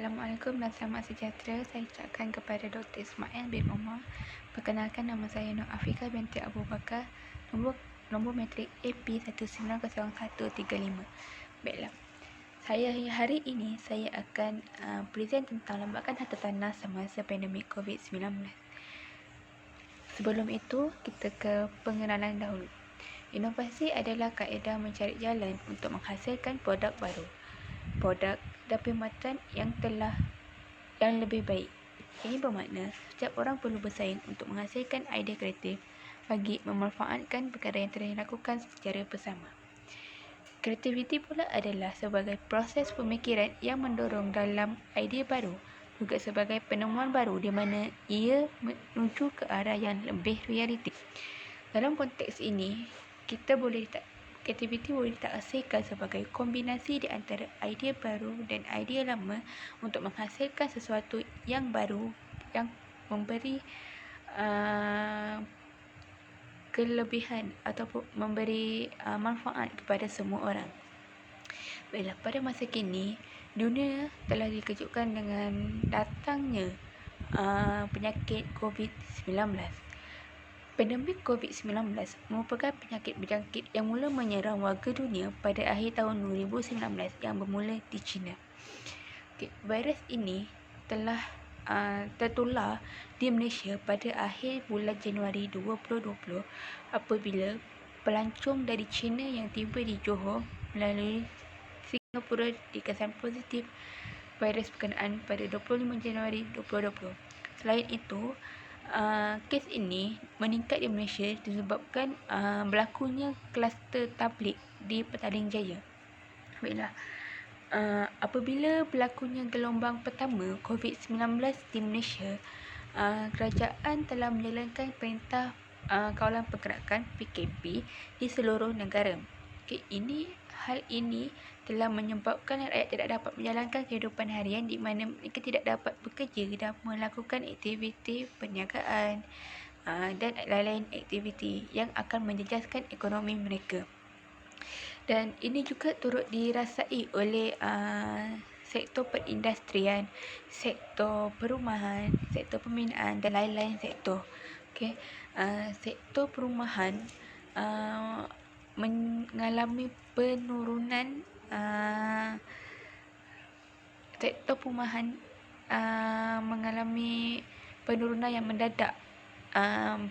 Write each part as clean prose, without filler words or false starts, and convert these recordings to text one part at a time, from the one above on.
Assalamualaikum dan selamat sejahtera. Saya ucapkan kepada Dr. Ismail bin Omar. Perkenalkan, nama saya Nur Afika binti Abu Bakar. Nombor matrik AP190135. Baiklah. Hari ini saya akan present tentang lambakan harta tanah semasa pandemik COVID-19. Sebelum itu, kita ke pengenalan dahulu. Inovasi adalah kaedah mencari jalan untuk menghasilkan produk baru, produk dan perkhidmatan yang lebih baik. Ini bermakna setiap orang perlu bersaing untuk menghasilkan idea kreatif bagi memanfaatkan perkara yang telah dilakukan secara bersama. Kreativiti pula adalah sebagai proses pemikiran yang mendorong dalam idea baru, juga sebagai penemuan baru di mana ia menuju ke arah yang lebih realistik. Dalam konteks ini, kreativiti boleh ditaksirkan sebagai kombinasi di antara idea baru dan idea lama untuk menghasilkan sesuatu yang baru yang memberi kelebihan ataupun memberi manfaat kepada semua orang. Baiklah, pada masa kini, dunia telah dikejutkan dengan datangnya penyakit COVID-19. Pandemik COVID-19 merupakan penyakit berjangkit yang mula menyerang warga dunia pada akhir tahun 2019 yang bermula di China. Virus ini telah tertular di Malaysia pada akhir bulan Januari 2020 apabila pelancong dari China yang tiba di Johor melalui Singapura dikesan positif virus berkenaan pada 25 Januari 2020. Selain itu, kes ini meningkat di Malaysia disebabkan berlakunya kluster tabligh di Petaling Jaya. Baiklah, apabila berlakunya gelombang pertama COVID-19 di Malaysia, kerajaan telah menjalankan Perintah Kawalan Pergerakan PKP di seluruh negara. Hal ini telah menyebabkan rakyat tidak dapat menjalankan kehidupan harian di mana mereka tidak dapat bekerja dan melakukan aktiviti perniagaan dan lain-lain aktiviti yang akan menjejaskan ekonomi mereka. Dan ini juga turut dirasai oleh sektor perindustrian, sektor perumahan, sektor pembinaan dan lain-lain sektor. Sektor perumahan mengalami penurunan yang mendadak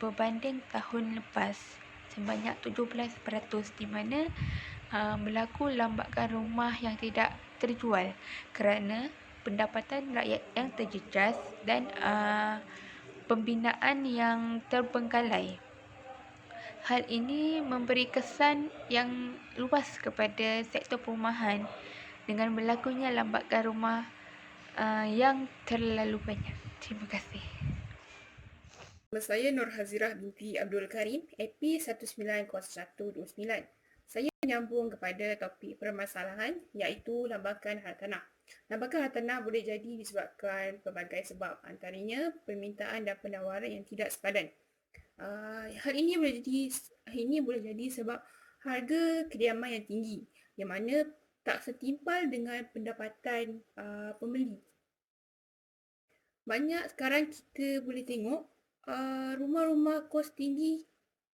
berbanding tahun lepas sebanyak 17%, di mana berlaku lambakan rumah yang tidak terjual kerana pendapatan rakyat yang terjejas dan pembinaan yang terbengkalai. Hal ini memberi kesan yang luas kepada sektor perumahan dengan berlakunya lambakan rumah yang terlalu banyak. Terima kasih. Nama saya Nur Hazirah binti Abdul Karim, AP 190129. Saya menyambung kepada topik permasalahan iaitu lambakan harta tanah. Lambakan harta tanah boleh jadi disebabkan pelbagai sebab, antaranya permintaan dan penawaran yang tidak sepadan. Hal ini boleh jadi sebab harga kediaman yang tinggi yang mana tak setimpal dengan pendapatan pembeli. Banyak sekarang kita boleh tengok rumah-rumah kos tinggi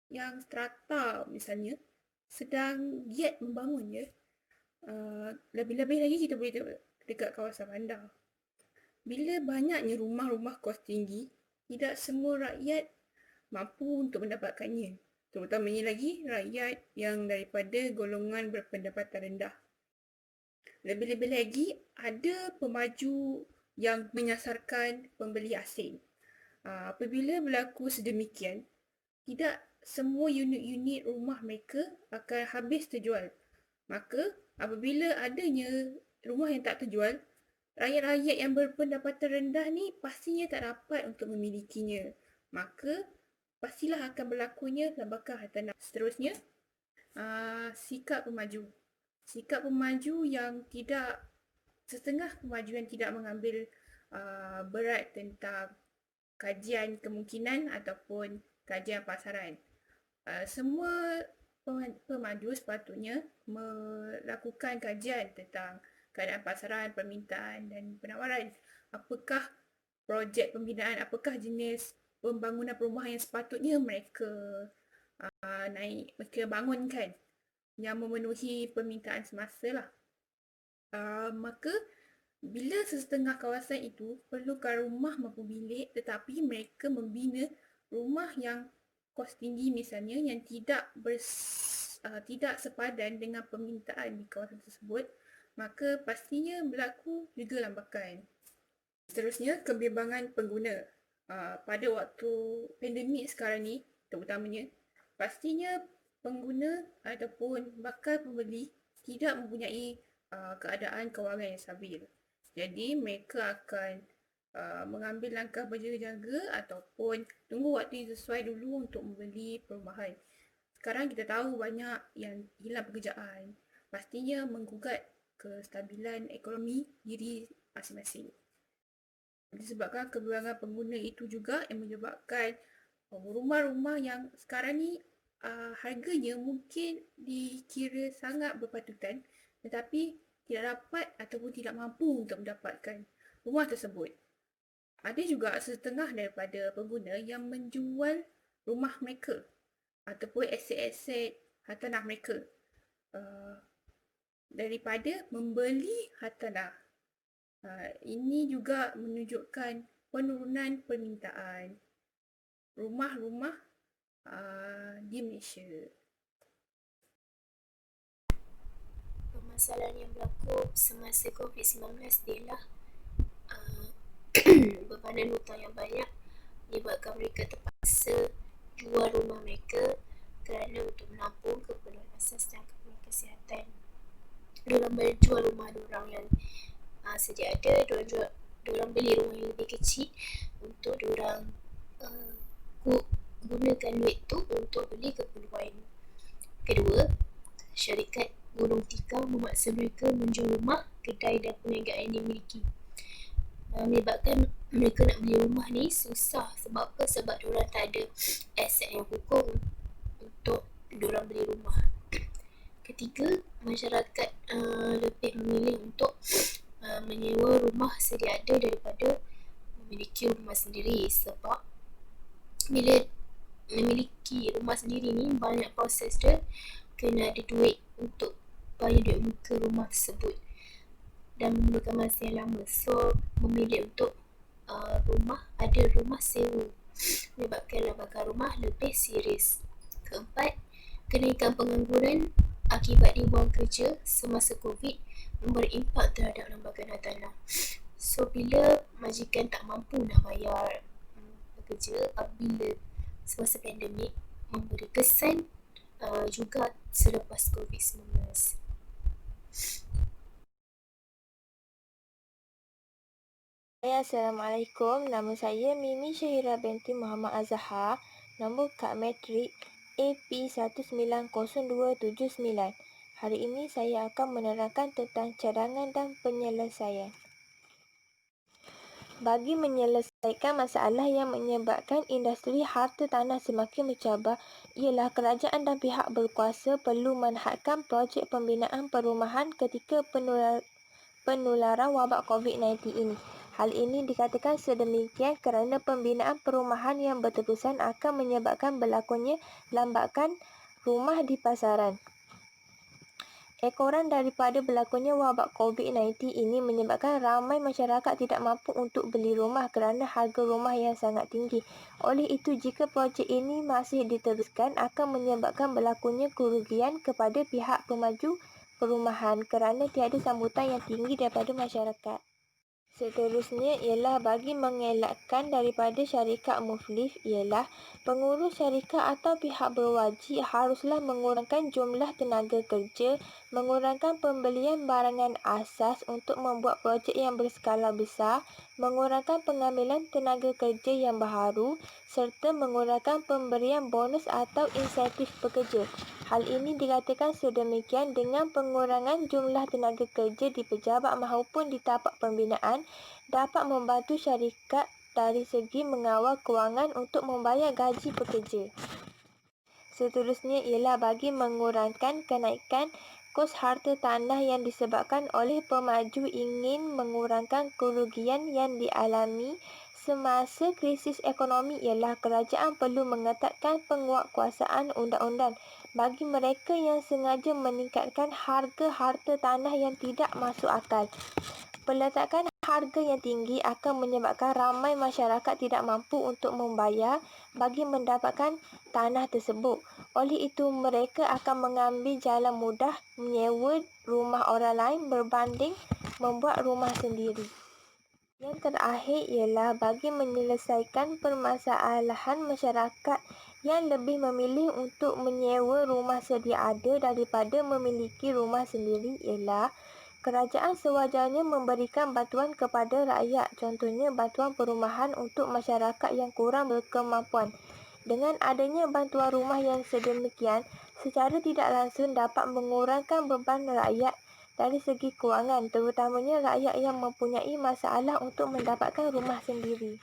yang strata misalnya sedang giat membangun ya. Lebih-lebih lagi kita boleh tengok dekat kawasan bandar. Bila banyaknya rumah-rumah kos tinggi, tidak semua rakyat mampu untuk mendapatkannya. Terutamanya lagi rakyat yang daripada golongan berpendapatan rendah. Lebih-lebih lagi ada pemaju yang menyasarkan pembeli asing. Apabila berlaku sedemikian, tidak semua unit-unit rumah mereka akan habis terjual. Maka apabila adanya rumah yang tak terjual, rakyat-rakyat yang berpendapatan rendah ni pastinya tak dapat untuk memilikinya. Maka pastilah akan berlakunya lambakan harta tanah. Seterusnya, sikap pemaju. Sikap pemaju yang tidak, setengah pemaju yang tidak mengambil berat tentang kajian kemungkinan ataupun kajian pasaran. Semua pemaju sepatutnya melakukan kajian tentang keadaan pasaran, permintaan dan penawaran. Apakah projek pembinaan, apakah jenis pembangunan perumahan yang sepatutnya mereka mereka bangunkan yang memenuhi permintaan semasa lah. Maka bila sesetengah kawasan itu perlukan rumah mampu bilik tetapi mereka membina rumah yang kos tinggi misalnya yang tidak sepadan dengan permintaan di kawasan tersebut, maka pastinya berlaku juga lambakan. Seterusnya, kebimbangan pengguna. Pada waktu pandemik sekarang ni terutamanya, pastinya pengguna ataupun bakal pembeli tidak mempunyai keadaan kewangan yang stabil. Jadi mereka akan mengambil langkah berjaga-jaga ataupun tunggu waktu yang sesuai dulu untuk membeli perumahan. Sekarang kita tahu banyak yang hilang pekerjaan. Pastinya menggugat kestabilan ekonomi diri masing-masing. Disebabkan kebimbangan pengguna itu juga yang menyebabkan rumah-rumah yang sekarang ni harganya mungkin dikira sangat berpatutan tetapi tidak dapat ataupun tidak mampu untuk mendapatkan rumah tersebut. Ada juga setengah daripada pengguna yang menjual rumah mereka ataupun aset-aset hartanah mereka daripada membeli hartanah. Ini juga menunjukkan penurunan permintaan rumah-rumah di Malaysia. Permasalahan yang berlaku semasa COVID-19 ialah bebanan hutang yang banyak menyebabkan mereka terpaksa jual rumah mereka kerana untuk menampung keperluan asas dan keperluan kesihatan. Diorang menjual rumah diorang yang sedia ada, diorang beli rumah yang lebih kecil untuk diorang gunakan duit tu untuk beli keperluan. Kedua, syarikat gunung tikar memaksa mereka menjual rumah, kedai dan perniagaan yang dimiliki. Menyebabkan mereka nak beli rumah ni susah. Sebab apa? Sebab diorang tak ada aset yang kukuh untuk diorang beli rumah. Ketiga, masyarakat lebih memilih untuk menyewa rumah sedia ada daripada memiliki rumah sendiri. Sebab bila memiliki rumah sendiri ni banyak proses dia, kena ada duit untuk bayar duit muka rumah tersebut dan memerlukan masa yang lama. So memilih untuk ada rumah sewa menyebabkan lambakan rumah lebih serius. Keempat, kenaikan pengangguran akibat dibuang kerja semasa COVID memberi impak terhadap lambakan hartanah. So bila majikan tak mampu nak bayar pekerja apabila semasa pandemik, memberi kesan juga selepas COVID-19. Assalamualaikum. Nama saya Mimi Syahira binti Muhammad Azhar. Nombor kad matrik AP190279. Hari ini saya akan menerangkan tentang cadangan dan penyelesaian. Bagi menyelesaikan masalah yang menyebabkan industri harta tanah semakin mencabar, ialah kerajaan dan pihak berkuasa perlu menhadkan projek pembinaan perumahan ketika penularan wabak COVID-19 ini. Hal ini dikatakan sedemikian kerana pembinaan perumahan yang berterusan akan menyebabkan berlakunya lambakan rumah di pasaran. Ekoran daripada berlakunya wabak COVID-19 ini menyebabkan ramai masyarakat tidak mampu untuk beli rumah kerana harga rumah yang sangat tinggi. Oleh itu, jika projek ini masih diteruskan, akan menyebabkan berlakunya kerugian kepada pihak pemaju perumahan kerana tiada sambutan yang tinggi daripada masyarakat. Seterusnya ialah bagi mengelakkan daripada syarikat muflis ialah pengurus syarikat atau pihak berwajib haruslah mengurangkan jumlah tenaga kerja, mengurangkan pembelian barangan asas untuk membuat projek yang berskala besar, mengurangkan pengambilan tenaga kerja yang baharu serta mengurangkan pemberian bonus atau insentif pekerja. Hal ini dikatakan sedemikian dengan pengurangan jumlah tenaga kerja di pejabat maupun di tapak pembinaan dapat membantu syarikat dari segi mengawal kewangan untuk membayar gaji pekerja. Seterusnya ialah bagi mengurangkan kenaikan kos harta tanah yang disebabkan oleh pemaju ingin mengurangkan kerugian yang dialami semasa krisis ekonomi ialah kerajaan perlu mengetatkan penguatkuasaan undang-undang bagi mereka yang sengaja meningkatkan harga harta tanah yang tidak masuk akal. Peletakan harga yang tinggi akan menyebabkan ramai masyarakat tidak mampu untuk membayar bagi mendapatkan tanah tersebut. Oleh itu, mereka akan mengambil jalan mudah menyewa rumah orang lain berbanding membuat rumah sendiri. Yang terakhir ialah bagi menyelesaikan permasalahan masyarakat yang lebih memilih untuk menyewa rumah sedia ada daripada memiliki rumah sendiri ialah kerajaan sewajarnya memberikan bantuan kepada rakyat, contohnya bantuan perumahan untuk masyarakat yang kurang berkemampuan. Dengan adanya bantuan rumah yang sedemikian, secara tidak langsung dapat mengurangkan beban rakyat dari segi kewangan, terutamanya rakyat yang mempunyai masalah untuk mendapatkan rumah sendiri.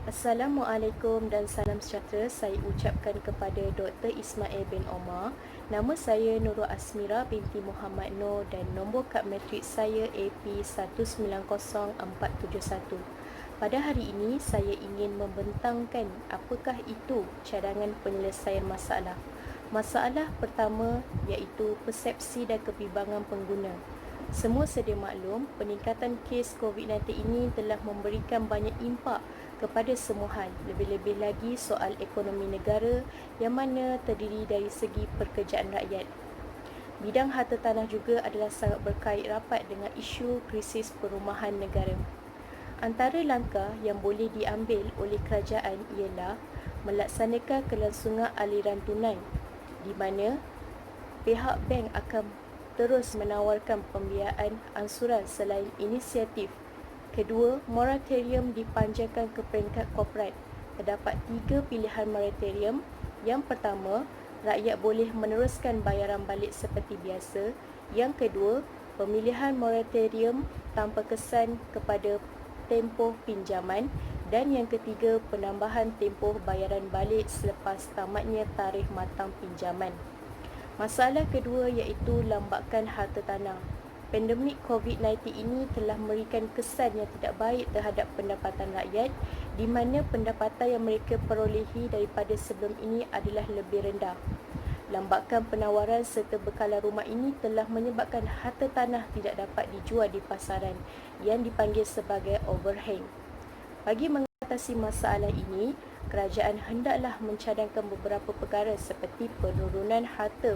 Assalamualaikum dan salam sejahtera saya ucapkan kepada Dr. Ismail bin Omar. Nama saya Nurul Asmira binti Muhammad Noor dan nombor kad matrik saya AP190471. Pada hari ini saya ingin membentangkan apakah itu cadangan penyelesaian masalah. Masalah pertama iaitu persepsi dan kebimbangan pengguna. Semua sedia maklum, peningkatan kes COVID-19 ini telah memberikan banyak impak kepada semua hal, lebih-lebih lagi soal ekonomi negara yang mana terdiri dari segi pekerjaan rakyat. Bidang harta tanah juga adalah sangat berkait rapat dengan isu krisis perumahan negara. Antara langkah yang boleh diambil oleh kerajaan ialah melaksanakan kelangsungan aliran tunai, di mana pihak bank akan terus menawarkan pembiayaan ansuran selain inisiatif. Kedua, moratorium dipanjangkan ke peringkat korporat. Terdapat 3 pilihan moratorium. Yang pertama, rakyat boleh meneruskan bayaran balik seperti biasa. Yang kedua, pemilihan moratorium tanpa kesan kepada tempoh pinjaman. Dan yang ketiga, penambahan tempoh bayaran balik selepas tamatnya tarikh matang pinjaman. Masalah kedua iaitu lambakan harta tanah. Pandemik COVID-19 ini telah memberikan kesan yang tidak baik terhadap pendapatan rakyat, di mana pendapatan yang mereka perolehi daripada sebelum ini adalah lebih rendah. Lambakan penawaran serta bekalan rumah ini telah menyebabkan harta tanah tidak dapat dijual di pasaran yang dipanggil sebagai overhang. Bagi mengatasi masalah ini, kerajaan hendaklah mencadangkan beberapa perkara seperti penurunan harga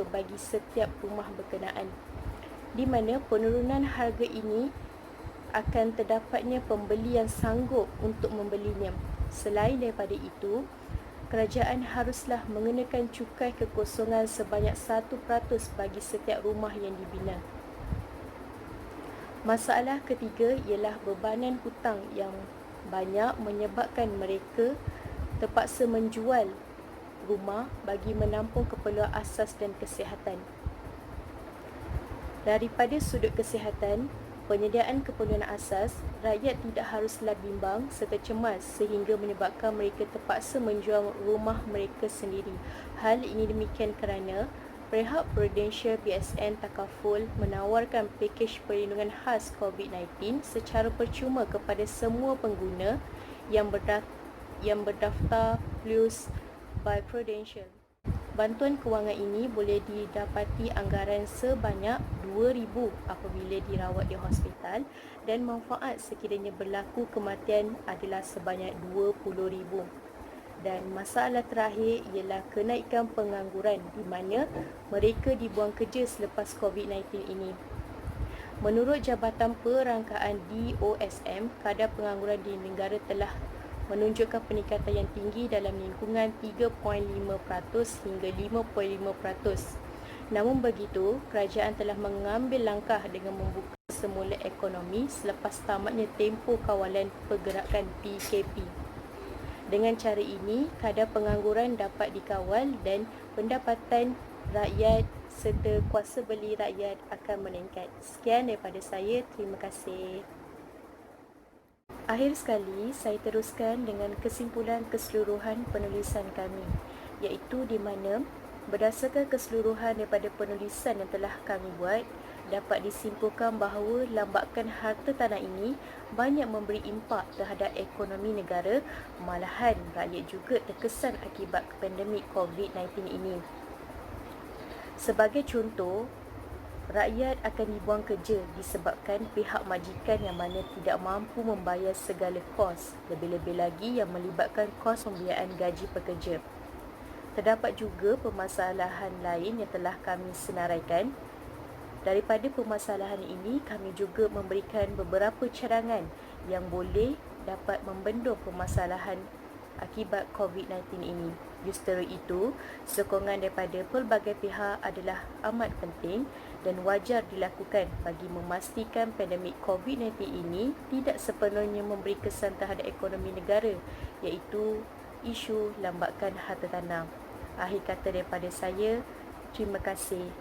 bagi setiap rumah berkenaan, di mana penurunan harga ini akan terdapatnya pembeli yang sanggup untuk membelinya. Selain daripada itu, kerajaan haruslah mengenakan cukai kekosongan sebanyak 1% bagi setiap rumah yang dibina. Masalah ketiga ialah bebanan hutang yang banyak menyebabkan mereka terpaksa menjual rumah bagi menampung keperluan asas dan kesihatan. Daripada sudut kesihatan, penyediaan keperluan asas, rakyat tidak haruslah bimbang serta cemas sehingga menyebabkan mereka terpaksa menjual rumah mereka sendiri. Hal ini demikian kerana pihak Prudential BSN Takaful menawarkan pakej perlindungan khas COVID-19 secara percuma kepada semua pengguna yang berdaftar Plus by Prudential. Bantuan kewangan ini boleh didapati anggaran sebanyak RM2,000 apabila dirawat di hospital dan manfaat sekiranya berlaku kematian adalah sebanyak RM20,000. Dan masalah terakhir ialah kenaikan pengangguran di mana mereka dibuang kerja selepas COVID-19 ini. Menurut Jabatan Perangkaan DOSM, kadar pengangguran di negara telah menunjukkan peningkatan yang tinggi dalam lingkungan 3.5% hingga 5.5%. Namun begitu, kerajaan telah mengambil langkah dengan membuka semula ekonomi selepas tamatnya tempoh kawalan pergerakan PKP. Dengan cara ini, kadar pengangguran dapat dikawal dan pendapatan rakyat serta kuasa beli rakyat akan meningkat. Sekian daripada saya. Terima kasih. Akhir sekali, saya teruskan dengan kesimpulan keseluruhan penulisan kami, iaitu di mana Berdasarkan keseluruhan daripada penulisan yang telah kami buat, dapat disimpulkan bahawa lambakan harta tanah ini banyak memberi impak terhadap ekonomi negara, malahan rakyat juga terkesan akibat pandemik COVID-19 ini. Sebagai contoh, rakyat akan dibuang kerja disebabkan pihak majikan yang mana tidak mampu membayar segala kos, lebih-lebih lagi yang melibatkan kos pembiayaan gaji pekerja. Terdapat juga permasalahan lain yang telah kami senaraikan. Daripada permasalahan ini, kami juga memberikan beberapa cadangan yang boleh dapat membendung permasalahan akibat COVID-19 ini. Justru itu, sokongan daripada pelbagai pihak adalah amat penting dan wajar dilakukan bagi memastikan pandemik COVID-19 ini tidak sepenuhnya memberi kesan terhadap ekonomi negara, iaitu isu lambakan harta tanah. Akhir kata daripada saya, terima kasih.